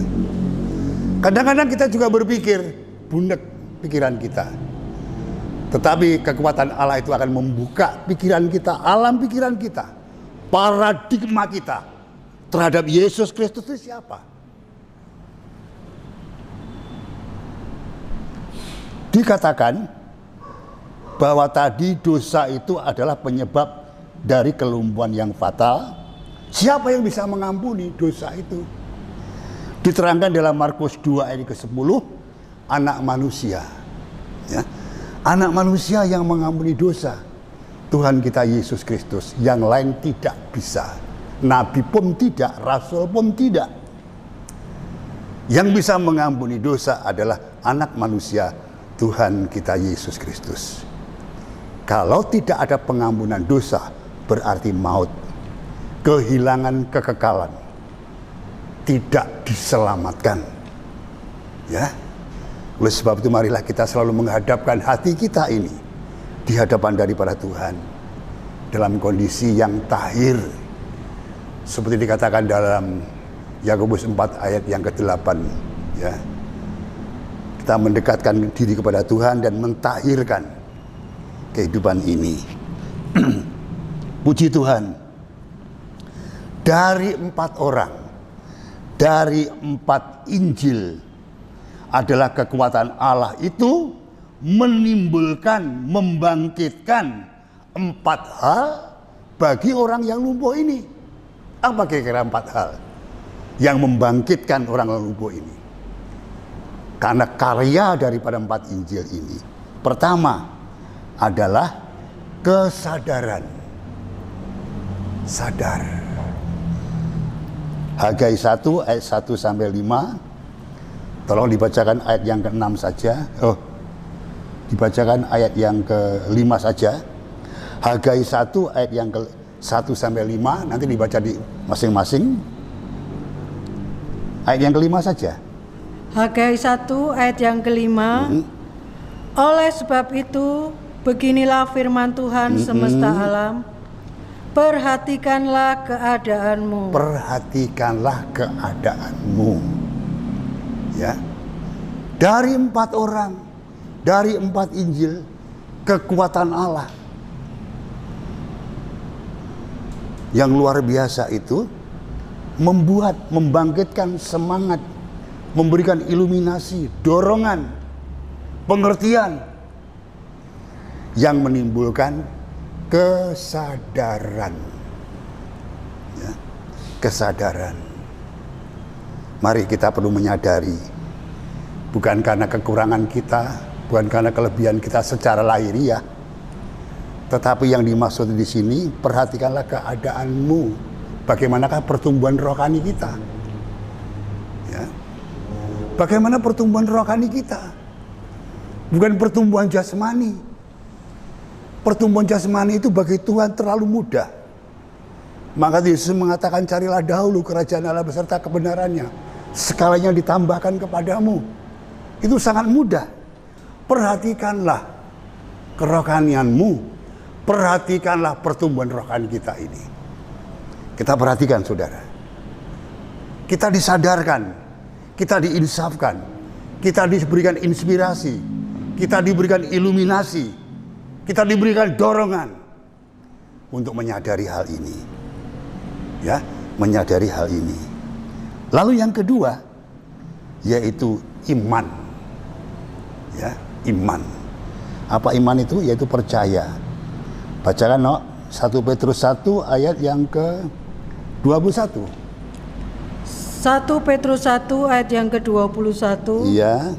Kadang-kadang kita juga berpikir, bunek pikiran kita. Tetapi kekuatan Allah itu akan membuka pikiran kita, alam pikiran kita, paradigma kita terhadap Yesus Kristus itu siapa. Dikatakan bahwa tadi dosa itu adalah penyebab dari kelumpuhan yang fatal. Siapa yang bisa mengampuni dosa itu? Diterangkan dalam Markus 2 ayat ke-10, anak manusia. Ya. Anak manusia yang mengampuni dosa. Tuhan kita Yesus Kristus, yang lain tidak bisa. Nabi pun tidak, rasul pun tidak. Yang bisa mengampuni dosa adalah anak manusia, Tuhan kita Yesus Kristus. Kalau tidak ada pengampunan dosa, berarti maut, kehilangan kekekalan, tidak diselamatkan. Ya. Oleh sebab itu marilah kita selalu menghadapkan hati kita ini di hadapan daripada Tuhan dalam kondisi yang tahir, seperti dikatakan dalam Yakobus 4 ayat yang ke-8. Ya. Kita mendekatkan diri kepada Tuhan dan mentahirkan kehidupan ini. Puji Tuhan, dari 4 orang, dari 4 Injil adalah kekuatan Allah itu menimbulkan, membangkitkan 4 hal bagi orang yang lumpuh ini. Apa kira-kira 4 hal yang membangkitkan orang yang lumpuh ini? Karena karya daripada 4 Injil ini, pertama adalah kesadaran. Sadar. Hagai 1 ayat 1 sampai 5. Tolong dibacakan ayat yang ke-6 saja. Dibacakan ayat yang ke-5 saja. Hagai 1 ayat yang ke-1 sampai 5, nanti dibaca di masing-masing. Ayat yang ke-5 saja. Hagai 1 ayat yang ke-5. Oleh sebab itu, beginilah firman Tuhan semesta alam, perhatikanlah keadaanmu. Perhatikanlah keadaanmu. Ya. Dari 4 orang, dari 4 Injil, kekuatan Allah yang luar biasa itu membangkitkan semangat, memberikan iluminasi, dorongan, pengertian yang menimbulkan kesadaran. Ya, kesadaran. Mari kita perlu menyadari, bukan karena kekurangan kita, bukan karena kelebihan kita secara lahiriah, tetapi yang dimaksud di sini, perhatikanlah keadaanmu. Bagaimanakah pertumbuhan rohani kita? Ya. Bagaimana pertumbuhan rohani kita? Bukan pertumbuhan jasmani. Pertumbuhan jasmani itu bagi Tuhan terlalu mudah. Maka Yesus mengatakan, carilah dahulu kerajaan Allah beserta kebenarannya, sekalanya ditambahkan kepadamu. Itu sangat mudah. Perhatikanlah kerohanianmu, perhatikanlah pertumbuhan rohani kita ini. Kita perhatikan, saudara. kita disadarkan, kita diinsafkan, kita diberikan inspirasi, kita diberikan iluminasi, kita diberikan dorongan untuk menyadari hal ini. Ya, menyadari hal ini. Lalu yang kedua yaitu iman. Ya, iman. Apa iman itu? Yaitu percaya. Bacakan 1 Petrus 1 ayat yang ke-21. 1 Petrus 1 ayat yang ke-21. Iya.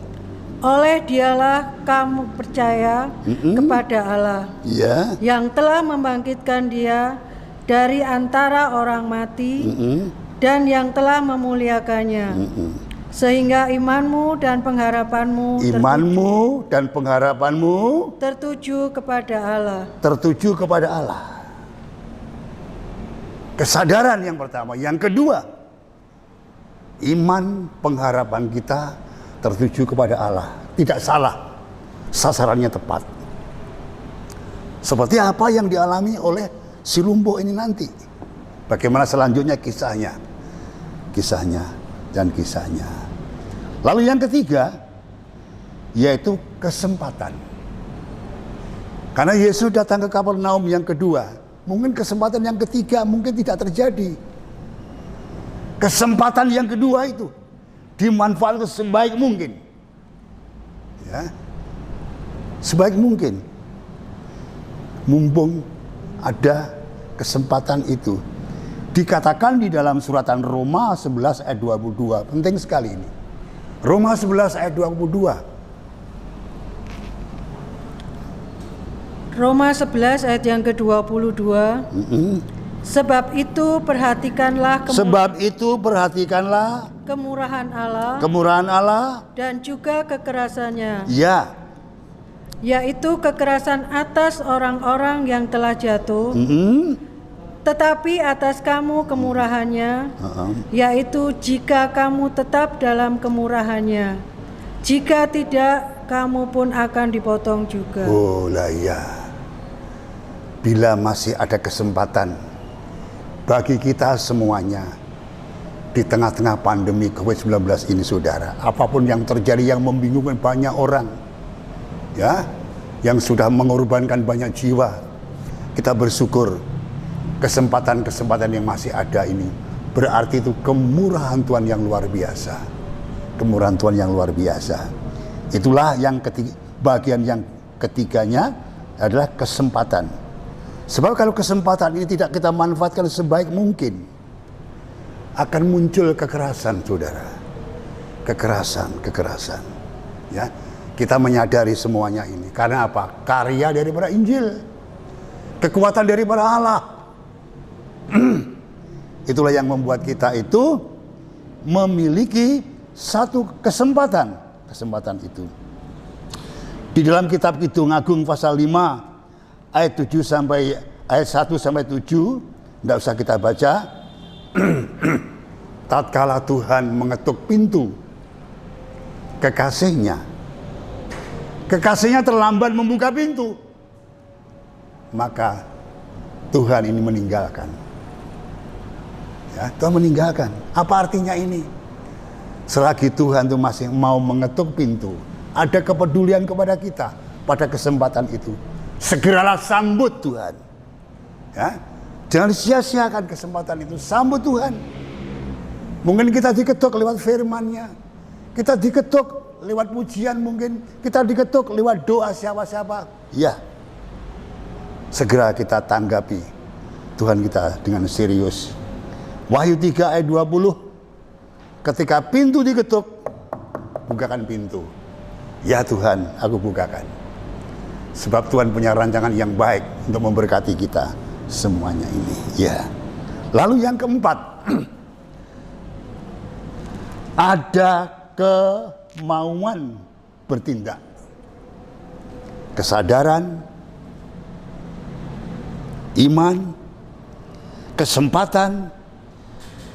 Oleh dialah kamu percaya kepada Allah, Iya. yang telah membangkitkan dia dari antara orang mati dan yang telah memuliakannya, sehingga imanmu dan pengharapanmu tertuju kepada Allah. Tertuju kepada Allah. Kesadaran yang pertama. Yang kedua, iman pengharapan kita tertuju kepada Allah. Tidak salah, sasarannya tepat. Seperti apa yang dialami oleh si lumpuh ini nanti. Bagaimana selanjutnya kisahnya. Lalu yang ketiga yaitu kesempatan. Karena Yesus datang ke Kapernaum yang kedua, mungkin kesempatan yang ketiga mungkin tidak terjadi. Kesempatan yang kedua itu dimanfaatkan sebaik mungkin. Ya. Sebaik mungkin. Mumpung ada kesempatan itu. Dikatakan di dalam suratan Roma 11 ayat 22. Penting sekali ini. Roma 11 ayat 22. Roma 11 ayat yang ke-22. Sebab itu perhatikanlah kemurahan Allah dan juga kekerasannya. Ya. Yaitu kekerasan atas orang-orang yang telah jatuh. Tetapi atas kamu kemurahannya, yaitu jika kamu tetap dalam kemurahannya. Jika tidak, kamu pun akan dipotong juga. Oh lah ya. Bila masih ada kesempatan bagi kita semuanya di tengah-tengah pandemi COVID-19 ini, saudara, apapun yang terjadi yang membingungkan banyak orang, ya, yang sudah mengorbankan banyak jiwa, kita bersyukur kesempatan-kesempatan yang masih ada ini berarti itu kemurahan Tuhan yang luar biasa. Kemurahan Tuhan yang luar biasa. Itulah yang bagian yang ketiganya adalah kesempatan. Sebab kalau kesempatan ini tidak kita manfaatkan sebaik mungkin, akan muncul kekerasan, saudara. Kekerasan. Ya, kita menyadari semuanya ini. Karena apa? Karya daripada Injil, kekuatan daripada Allah. Itulah yang membuat kita itu memiliki satu kesempatan itu. Di dalam kitab Kidung Agung pasal 5 ayat 1 sampai 7, tidak usah kita baca. Tatkala Tuhan mengetuk pintu kekasihnya terlambat membuka pintu, maka Tuhan ini meninggalkan. Ya, Tuhan meninggalkan. Apa artinya ini? Selagi Tuhan itu masih mau mengetuk pintu, ada kepedulian kepada kita pada kesempatan itu, segeralah sambut Tuhan. Ya, jangan sia-siakan kesempatan itu. Sambut Tuhan. Mungkin kita diketuk lewat firman-Nya, kita diketuk lewat pujian, mungkin kita diketuk lewat doa siapa-siapa. Ya, segera kita tanggapi Tuhan kita dengan serius. Wahyu 3 ayat 20, ketika pintu diketuk, bukakan pintu. Ya Tuhan, aku bukakan. Sebab Tuhan punya rancangan yang baik untuk memberkati kita semuanya ini. Ya. Lalu yang keempat, ada kemauan bertindak. Kesadaran, iman, kesempatan,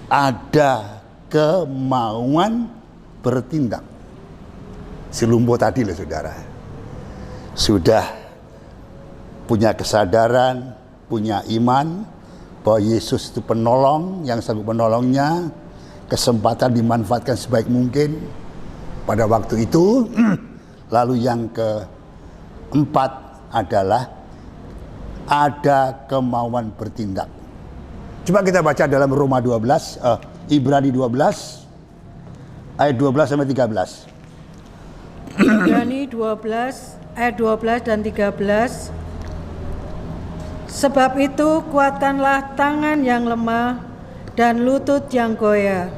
ada kemauan bertindak. Si lumpuh tadi loh, saudara, sudah punya kesadaran, punya iman bahwa Yesus itu penolong yang sanggup menolongnya. kesempatan dimanfaatkan sebaik mungkin pada waktu itu. Lalu yang keempat adalah ada kemauan bertindak. Coba kita baca dalam Ibrani 12 ayat 12 sampai 13. Ibrani 12 ayat 12 dan 13. Sebab itu kuatkanlah tangan yang lemah dan lutut yang goyah,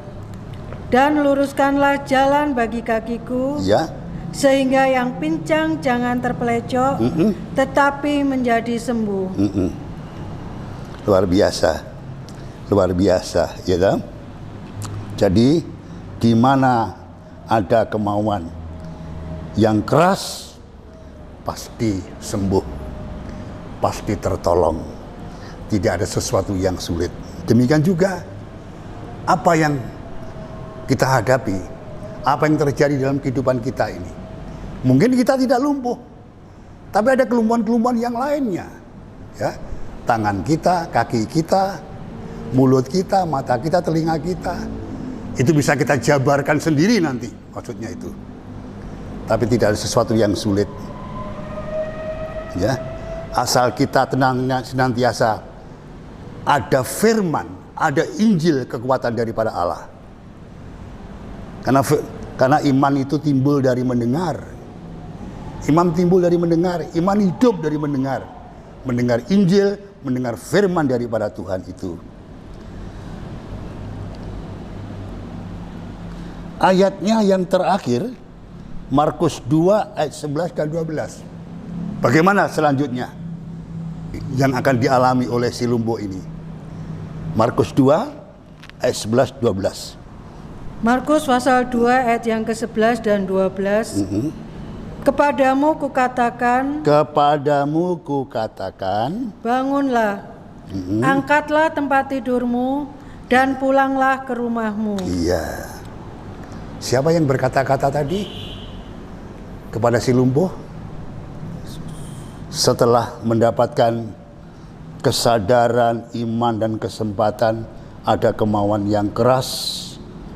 dan luruskanlah jalan bagi kakiku, Ya. sehingga yang pincang jangan terpelecok, tetapi menjadi sembuh. Luar biasa, ya kan? Jadi di mana ada kemauan yang keras, pasti sembuh, pasti tertolong. Tidak ada sesuatu yang sulit. Demikian juga apa yang kita hadapi, apa yang terjadi dalam kehidupan kita ini. Mungkin kita tidak lumpuh, tapi ada kelumpuhan-kelumpuhan yang lainnya. Ya, tangan kita, kaki kita, mulut kita, mata kita, telinga kita, itu bisa kita jabarkan sendiri nanti, maksudnya itu. Tapi tidak ada sesuatu yang sulit. Ya, asal kita tenangnya senantiasa ada firman, ada Injil, kekuatan daripada Allah. Karena iman itu timbul dari mendengar. Iman timbul dari mendengar, iman hidup dari mendengar. Mendengar Injil, mendengar firman daripada Tuhan itu. Ayatnya yang terakhir, Markus 2 ayat 11 dan 12. Bagaimana selanjutnya yang akan dialami oleh si lumpuh ini? Markus 2 ayat 11 12. Markus pasal 2 ayat yang ke-11 dan 12. Kepadamu kukatakan, bangunlah, angkatlah tempat tidurmu, dan pulanglah ke rumahmu. Iya. Siapa yang berkata-kata tadi kepada si lumpuh? Setelah mendapatkan kesadaran, iman, dan kesempatan, ada kemauan yang keras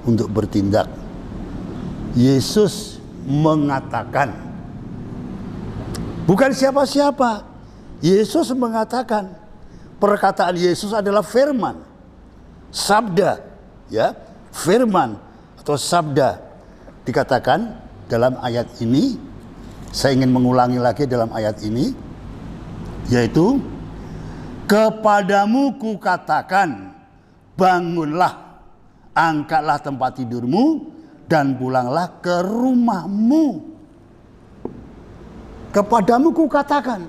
untuk bertindak, Yesus mengatakan, bukan siapa-siapa, Yesus mengatakan. Perkataan Yesus adalah firman, sabda, ya, firman atau sabda. Dikatakan dalam ayat ini, saya ingin mengulangi lagi dalam ayat ini, yaitu kepadamu kukatakan, bangunlah, angkatlah tempat tidurmu, dan pulanglah ke rumahmu. Kepadamu kukatakan,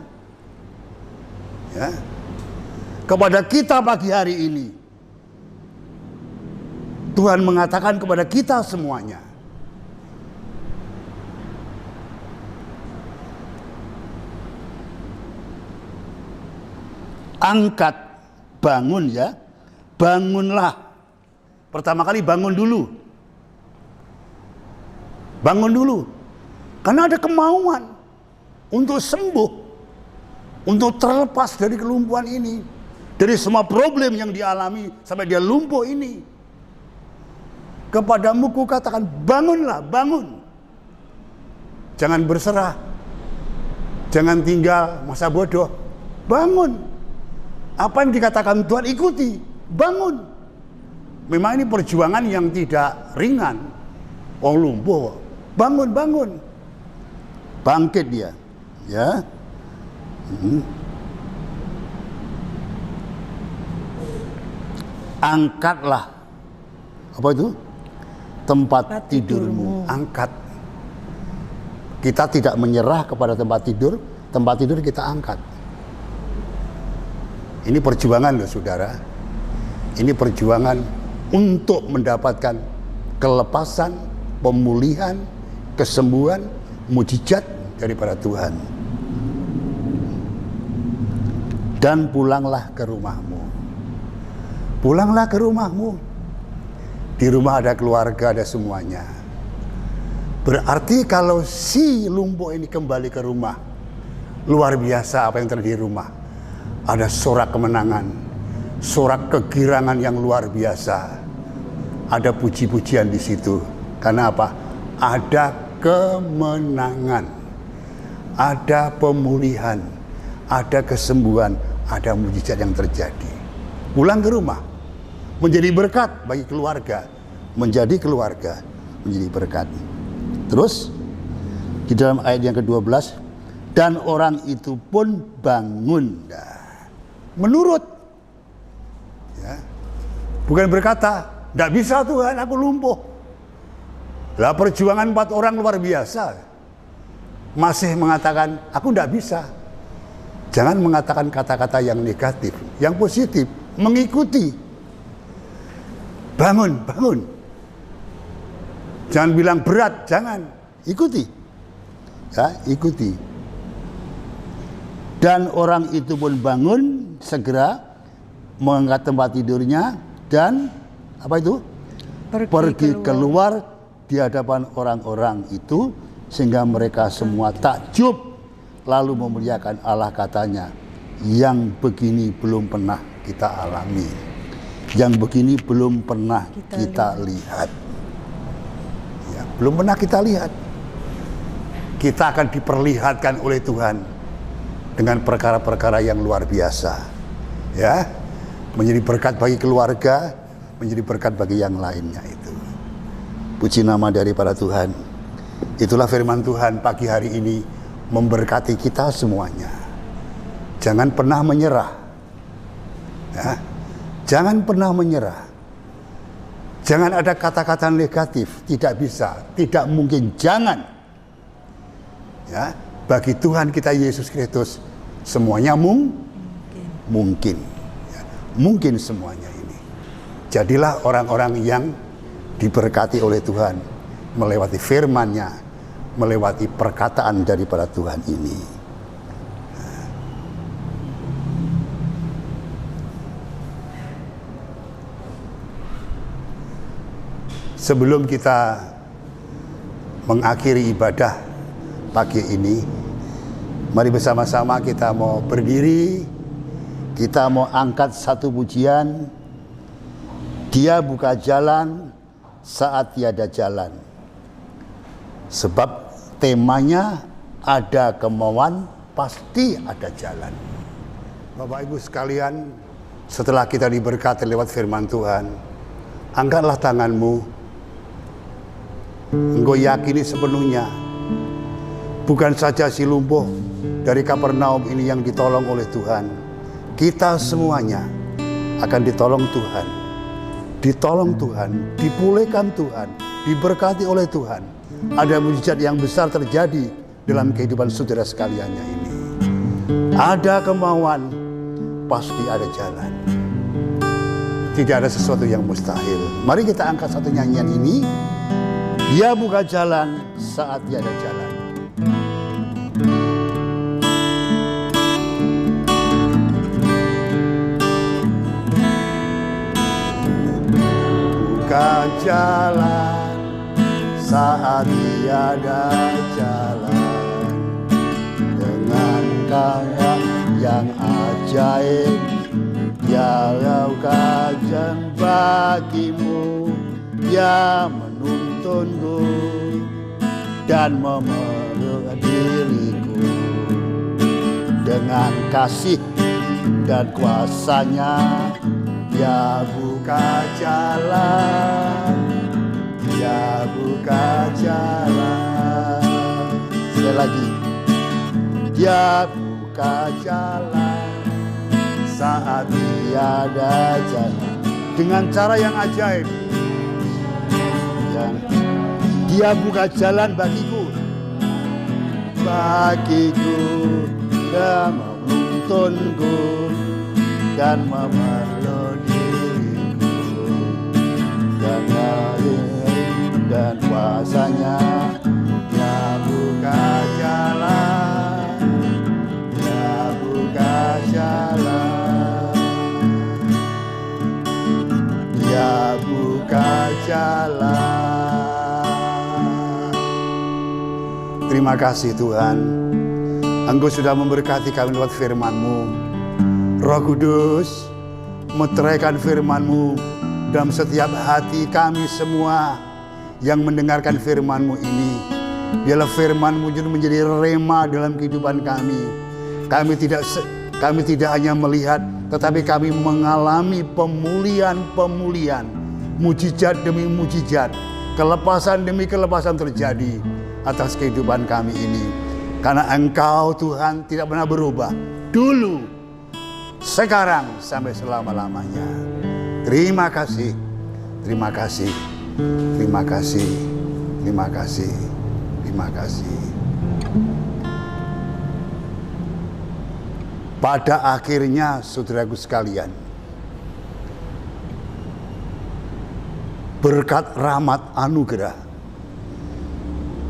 ya, kepada kita pagi hari ini, Tuhan mengatakan kepada kita semuanya, angkat, bangun, ya, bangunlah. Pertama kali bangun dulu. Bangun dulu. Karena ada kemauan untuk sembuh, untuk terlepas dari kelumpuhan ini, dari semua problem yang dialami sampai dia lumpuh ini. Kepadamu kukatakan, bangunlah, bangun. Jangan berserah. Jangan tinggal masa bodoh. Bangun. Apa yang dikatakan Tuhan ikuti. Bangun. Memang ini perjuangan yang tidak ringan. Orang lumpuh, bangun, bangun, bangkit dia, ya. Angkatlah, apa itu? Tempat tidurmu. Angkat. Kita tidak menyerah kepada tempat tidur kita angkat. Ini perjuangan loh, saudara. Ini perjuangan untuk mendapatkan kelepasan, pemulihan, kesembuhan, mujizat daripada Tuhan. Dan pulanglah ke rumahmu. Pulanglah ke rumahmu. Di rumah ada keluarga, ada semuanya. Berarti kalau si lumpuh ini kembali ke rumah, luar biasa apa yang terjadi di rumah. Ada sorak kemenangan, sorak kegirangan yang luar biasa. ada puji-pujian di situ. Karena apa? Ada kemenangan, ada pemulihan, ada kesembuhan, ada mujizat yang terjadi. Pulang ke rumah, menjadi berkat bagi keluarga, menjadi berkat. Terus di dalam ayat yang ke-12, dan orang itu pun bangun. Nah, menurut, ya, bukan berkata, tidak bisa Tuhan, aku lumpuh. Lah perjuangan 4 orang luar biasa. Masih mengatakan, aku tidak bisa. Jangan mengatakan kata-kata yang negatif, yang positif, mengikuti. Bangun. Jangan bilang berat, jangan. Ikuti. Ya, ikuti. Dan orang itu pun bangun, segera mengangkat tempat tidurnya dan apa itu? Pergi keluar di hadapan orang-orang itu, sehingga mereka semua takjub lalu memuliakan Allah, katanya, yang begini belum pernah kita alami, yang begini belum pernah kita lihat. Ya, belum pernah kita lihat. Kita akan diperlihatkan oleh Tuhan dengan perkara-perkara yang luar biasa, ya, menjadi berkat bagi keluarga, menjadi berkat bagi yang lainnya itu. Puji nama daripada Tuhan. Itulah firman Tuhan pagi hari ini memberkati kita semuanya. Jangan pernah menyerah, ya. Jangan pernah menyerah. Jangan ada kata-kata negatif, tidak bisa, tidak mungkin, jangan. Ya, bagi Tuhan kita Yesus Kristus semuanya mungkin. Ya, mungkin semuanya ini. Jadilah orang-orang yang diberkati oleh Tuhan, melewati firman-Nya, melewati perkataan daripada Tuhan ini. Sebelum kita mengakhiri ibadah pagi ini, mari bersama-sama kita mau berdiri, kita mau angkat satu pujian. Dia buka jalan saat tiada jalan. Sebab temanya ada kemauan, pasti ada jalan. Bapak Ibu sekalian, setelah kita diberkati lewat firman Tuhan, angkatlah tanganmu. Engkau yakini sepenuhnya, bukan saja si lumpuh dari Kapernaum ini yang ditolong oleh Tuhan, kita semuanya akan ditolong Tuhan. Ditolong Tuhan, dipulihkan Tuhan, diberkati oleh Tuhan. Ada mujizat yang besar terjadi dalam kehidupan saudara sekaliannya ini. Ada kemauan, pasti ada jalan. Tidak ada sesuatu yang mustahil. Mari kita angkat satu nyanyian ini. Dia buka jalan saat tiada jalan. Buka jalan saat tiada jalan, dengan karya yang ajaib. Dia lakukan bagimu, dia menuntunku dan memeluk diriku dengan kasih dan kuasanya. Dia buka jalan, dia buka jalan. Sekali lagi, dia buka jalan saat tiada jalan, dengan cara yang ajaib. Dia buka jalan bagiku, dan menuntunku dan memeluk diriku dan kuasanya. Dia buka jalan, dia buka jalan, dia buka jalan. Terima kasih Tuhan, Engkau sudah memberkati kami lewat firman-Mu. Roh Kudus, meteraikan firman-Mu dalam setiap hati kami semua yang mendengarkan firman-Mu ini. Biarlah firman-Mu menjadi rema dalam kehidupan kami. Kami tidak hanya melihat, tetapi kami mengalami pemulihan-pemulihan, mujizat demi mujizat, kelepasan demi kelepasan terjadi atas kehidupan kami ini. Karena Engkau Tuhan tidak pernah berubah, dulu, sekarang, sampai selama-lamanya. Terima kasih, terima kasih, terima kasih, terima kasih, terima kasih. Pada akhirnya, saudaraku sekalian, berkat rahmat anugerah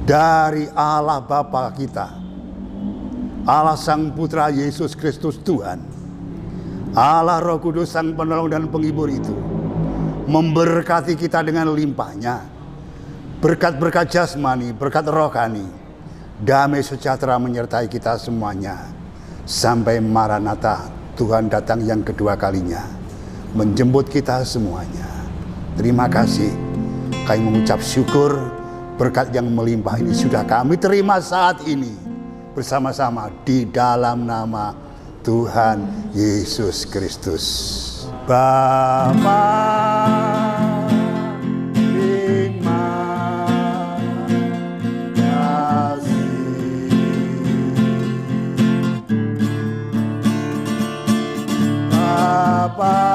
dari Allah Bapa kita, Allah Sang Putra Yesus Kristus Tuhan, Allah Roh Kudus Sang Penolong dan Penghibur itu memberkati kita dengan limpahnya, berkat-berkat jasmani, berkat rohani, damai sejahtera menyertai kita semuanya sampai Maranatha, Tuhan datang yang kedua kalinya menjemput kita semuanya. Terima kasih, kami mengucap syukur berkat yang melimpah ini sudah kami terima saat ini bersama-sama di dalam nama Tuhan Yesus Kristus. Bapa terima kasih, Bapa